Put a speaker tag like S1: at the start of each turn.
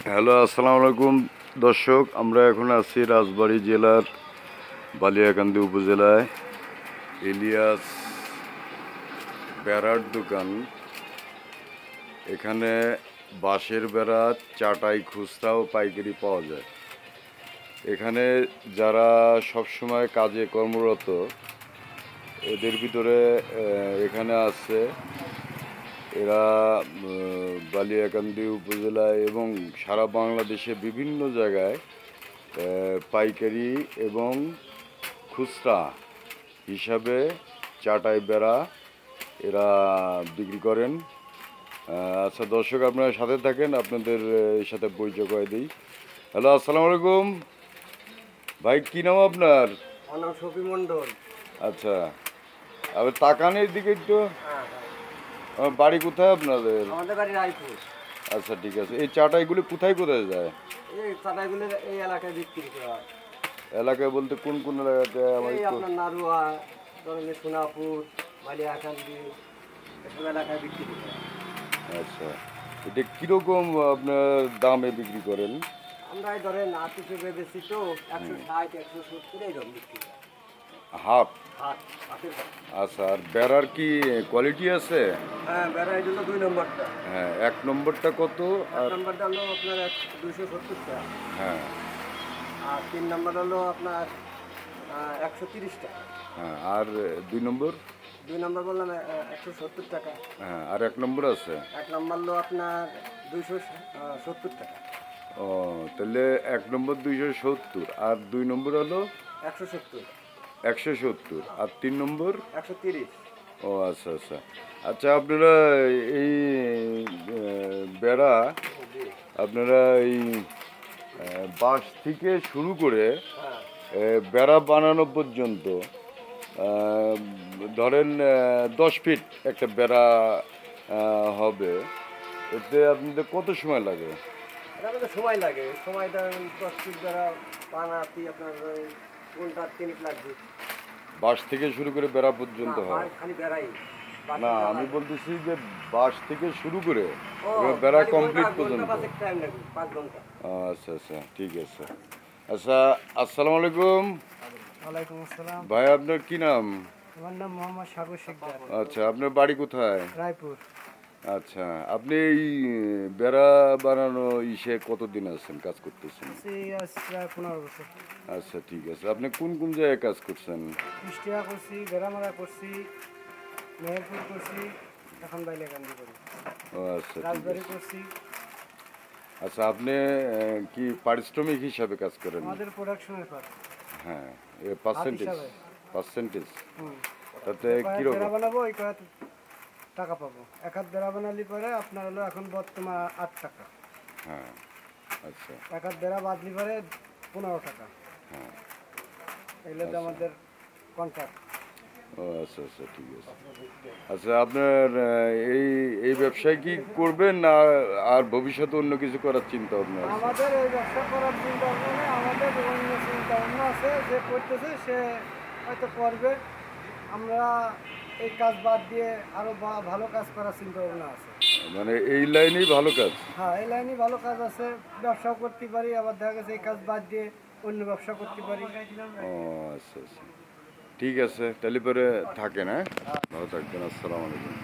S1: Hello, আসসালামু আলাইকুম দর্শক। আমরা এখন আছি রাজবাড়ী জেলার বালিয়াকান্দি উপজেলায় ইলিয়াস বেড়ার দোকান। এখানে বাঁশের বেড়া, চাটাই খুচরা ও পাইকারি পাওয়া যায়। এখানে যারা সবসময় কাজে কর্মরত, এদের ভিতরে এখানে আছে এরা বালিয়াকান্দি উপজেলায় এবং সারা বাংলাদেশে বিভিন্ন জায়গায় পাইকারি এবং খুচরা হিসাবে চাটাই বেড়া এরা বিক্রি করেন। আচ্ছা দর্শক, আপনারা সাথে থাকেন, আপনাদের সাথে পরিচয় করে দিই। হ্যালো, আসসালামু আলাইকুম ভাই, কী নাম আপনার?
S2: আমার নাম শফি মন্ডল।
S1: আচ্ছা, আবার তাকানের দিকে একটু। বাড়ি কোথায় আপনাদের?
S2: আমাদের বাড়ি রায়পুর।
S1: আচ্ছা ঠিক আছে। এই চাটাইগুলি কোথায় কোথায় যায়?
S2: এই চাটাইগুলো এই এলাকায় বিক্রি করা হয়।
S1: এলাকায় বলতে কোন কোন এলাকাতে? আমার
S2: এই
S1: একটু
S2: আপনার নারুয়া, ধরেন সোনাপুর, বালিয়াকান্দি, এসব এলাকায় বিক্রি করা হয়।
S1: আচ্ছা, এটা কীরকম আপনার দামে বিক্রি করেন?
S2: আমরা এই ধরেন ৮০ বেশি তো ১৬০, ১৭০ এইরকম বিক্রি করি।
S1: হাফ?
S2: হাট, হাটের হাট।
S1: আচ্ছা, আর বেড়ার কি কোয়ালিটি আছে?
S2: হ্যাঁ, বেড়া এই জন্য ২ নম্বরটা।
S1: হ্যাঁ, ১ নম্বরটা কত?
S2: ১
S1: আর
S2: নম্বরটা হলো আপনার ২৭০ টাকা।
S1: হ্যাঁ
S2: আর ৩ নম্বর হলো আপনার ১৩০ টাকা।
S1: হ্যাঁ, আর ২ নম্বর?
S2: ২ নম্বর বললাম ১৭০ টাকা।
S1: হ্যাঁ, আর ১ নম্বর আছে?
S2: ১ নম্বর হলো আপনার ২৭০ টাকা।
S1: ও, তাহলে ১ নম্বর ২৭০, আর ২ নম্বর হলো
S2: ১৭০,
S1: ১৭০, আর ৩ নম্বর
S2: ১৩০।
S1: ও আচ্ছা আচ্ছা। আচ্ছা, আপনারা এই বেড়া আপনারা এই বাঁশ থেকে শুরু করে
S2: হ্যাঁ,
S1: বেড়া বানানো পর্যন্ত ধরেন ১০ ফিট একটা বেড়া হবে, এতে আপনাদের কত সময় লাগে?
S2: এটা আমাদের সময় লাগে। সময়টা ১০ ফিট দ্বারা বানাতে আপনার ঘন্টা ৩ লাগবে।
S1: বাঁশ থেকে শুরু করে বেড়া পর্যন্ত
S2: না,
S1: হয়?
S2: খালি বেড়াই।
S1: না, আমি বলতেছি যে বাঁশ থেকে শুরু করে
S2: ও,
S1: বেড়া
S2: খালি
S1: কমপ্লিট
S2: ঘন্টা
S1: পর্যন্ত।
S2: ৫ টাইম লাগবে, ৫ ঘন্টা।
S1: আচ্ছা আচ্ছা, ঠিক আছে। আচ্ছা, আসসালামু আলাইকুম
S2: ওয়ালাইকুম আসসালাম।
S1: ভাই, আপনার কি নাম?
S2: আমার নাম মোহাম্মদ সাগর শিকদার,
S1: আচ্ছা, আপনার বাড়ি কোথায়?
S2: রায়পুর।
S1: আচ্ছা, আপনি এই বেড়া বানানো কতদিন আছেন, কাজ করতেছেন?
S2: আজ প্রায় ১৫ বছর।
S1: আচ্ছা ঠিক আছে। আপনি কোন কোন জায়গায় কাজ করছেন?
S2: কুষ্টিয়া করছি, বেড়ামারা করছি, মেহেরপুর করছি, এখন বালিয়াকান্দি করি,
S1: ও আচ্ছা, ঠিক
S2: রাজবাড়ি
S1: আছে।
S2: করছি।
S1: আচ্ছা, আপনি কি পারিশ্রমিক হিসাবে কাজ করেন?
S2: আমাদের প্রোডাকশনের পার
S1: হ্যাঁ, পার্সেন্টেজ?
S2: হিসাবে।
S1: পার্সেন্টেজ
S2: হুম।
S1: তাতে
S2: বেড়া
S1: কীরকম?
S2: বানাবো ওই কয়েক টাকা পাবো। এক হাত বেড়া বানালি পরে আপনার হলো এখন বর্তমান ৮ টাকা।
S1: হ্যাঁ, আচ্ছা।
S2: এক হাত বেড়া বাদলি পরে ১৫ টাকা।
S1: হ্যাঁ,
S2: এগুলো তো আমাদের কন্ট্রাক্ট।
S1: ও আচ্ছা আচ্ছা, ঠিক আছে। আচ্ছা, আপনার এই এই ব্যবসায় কি করবেন না আর ভবিষ্যতে অন্য কিছু করার চিন্তা ভাবনা আছে?
S2: আমাদের এই ব্যবসা করার চিন্তা ভাবনা নেই, আমাদের অন্য চিন্তা ভাবনা আছে। যে করতেছে সে হয়তো করবে। আমরা এই কাজ বাদ দিয়ে আরো ভালো কাজ করার চিন্তা ভাবনা আছে।
S1: মানে এই লাইনেই ভালো কাজ?
S2: হ্যাঁ, এই লাইনে ভালো কাজ আছে। ব্যবসাও করতে পারি, আবার দেখা গেছে এই কাজ বাদ দিয়ে অন্য ব্যবসা করতে পারি।
S1: ও আচ্ছা আচ্ছা, ঠিক আছে। তাহলে পরে থাকেন। হ্যাঁ, ভালো থাকবেন। আসসালামু আলাইকুম।